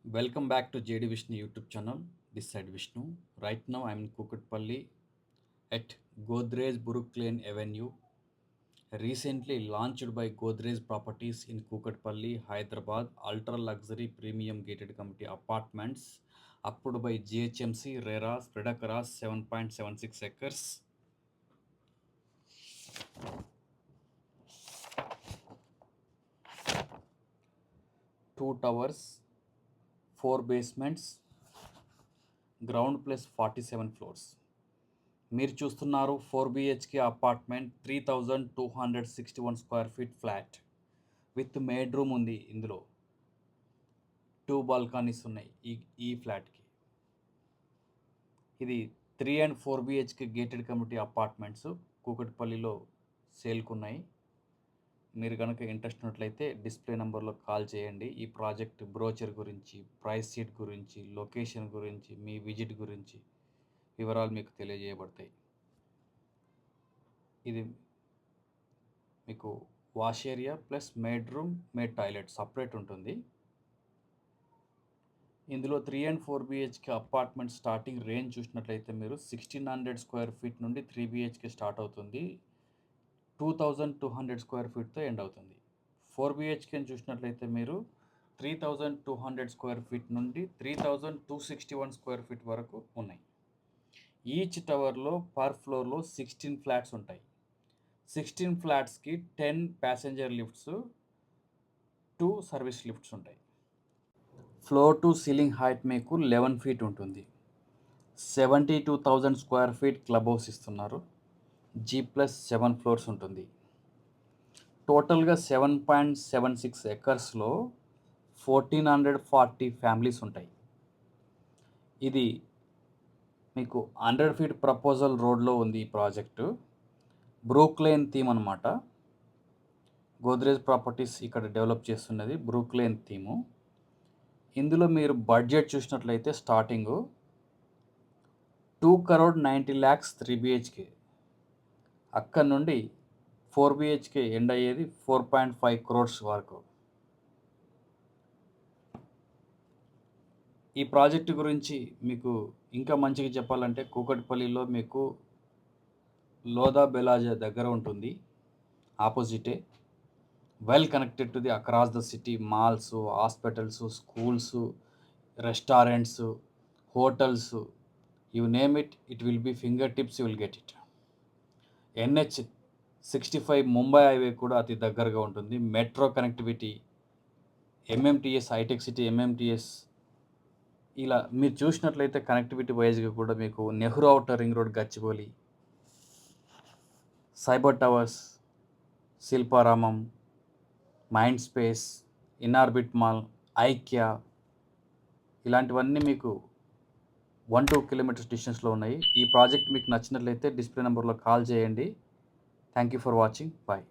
Welcome back to JD Vishnu YouTube channel. This side Vishnu. Right now I'm in Kukatpalli at Godrej Buruk Lane Avenue. Recently launched by Godrej Properties in Kukatpalli, Hyderabad. Ultra luxury premium gated community apartments. Approved by GHMC, RERA, spread across 7.76 acres. Two towers, four basements, ground plus 47 floors. మీరు చూస్తున్నారు 4 BHK apartment 3261 square feet flat with made room ఉంది. ఇందులో 2 balconies ఉన్నాయి ఈ ఫ్లాట్కి. ఇది 3 and 4 BHK gated community apartments కూకట్పల్లిలో సేల్కున్నాయి. మీరు కనుక ఇంట్రెస్ట్ ఉన్నట్లయితే డిస్ప్లే నెంబర్లో కాల్ చేయండి. ఈ ప్రాజెక్ట్ బ్రోచర్ గురించి, ప్రైస్ షీట్ గురించి, లొకేషన్ గురించి, మీ విజిట్ గురించి వివరాలు మీకు తెలియజేయబడతాయి. ఇది మీకు wash area plus made room, made toilet separate ఉంటుంది. ఇందులో 3 and 4 BHK apartment starting range చూసినట్లయితే మీరు 1600 స్క్వేర్ ఫీట్ నుండి 3 BHK స్టార్ట్ అవుతుంది. 2200 స్క్వేర్ ఫీట్తో ఎండ్ అవుతుంది. 4 BHKని చూసినట్లయితే మీరు 3200 స్క్వేర్ ఫీట్ నుండి 3261 స్క్వేర్ ఫీట్ వరకు ఉన్నాయి. ఈచ్ టవర్లో పర్ ఫ్లోర్లో 16 ఫ్లాట్స్ ఉంటాయి. 16 ఫ్లాట్స్కి 10 ప్యాసింజర్ లిఫ్ట్స్, 2 సర్వీస్ లిఫ్ట్స్ ఉంటాయి. ఫ్లోర్ టు సీలింగ్ హైట్ మీకు 11 feet ఉంటుంది. 72,000 స్క్వేర్ ఫీట్ క్లబ్ హౌస్ ఇస్తున్నారు. G+7 ఫ్లోర్స్ ఉంటుంది. టోటల్గా 7.76 ఎకర్స్లో 1440 ఫ్యామిలీస్ ఉంటాయి. ఇది మీకు 100 feet ప్రపోజల్ రోడ్లో ఉంది. ఈ ప్రాజెక్టు బ్రూక్ లేన్ థీమ్ అనమాట. గోద్రేజ్ ప్రాపర్టీస్ ఇక్కడ డెవలప్ చేస్తున్నది బ్రూక్ లేన్ థీము. ఇందులో మీరు బడ్జెట్ చూసినట్లయితే స్టార్టింగు 2,90,00,000 3 BHK, అక్కడ నుండి 4 BHK ఎండ్ అయ్యేది 4.5 crores వరకు. ఈ ప్రాజెక్టు గురించి మీకు ఇంకా మంచిగా చెప్పాలంటే కూకట్పల్లిలో మీకు లోదా బెలాజా దగ్గర ఉంటుంది, ఆపోజిటే. Well connected to the across the city, malls, hospitals, schools, restaurants, hotels, you name it, it will be finger tips, you will get it. NH65 Mumbai highway కూడా అతి దగ్గరగా ఉంటుంది. Metro connectivity, MMTS, hitech city, MMTS, ఇలా మీరు చూసినట్లయితే connectivity వైజ్గా కూడా మీకు Nehru outer ring road, Gachibowli, cyber towers, Shilparamam, mind space, Inorbit mall, IKEA, ఇలాంటివన్నీ మీకు 1-2 kilometers డిస్టెన్స్లో ఉన్నాయి. ఈ ప్రాజెక్ట్ మీకు నచ్చినట్లయితే డిస్ప్లే నెంబర్లో కాల్ చేయండి. Thank you for watching. Bye.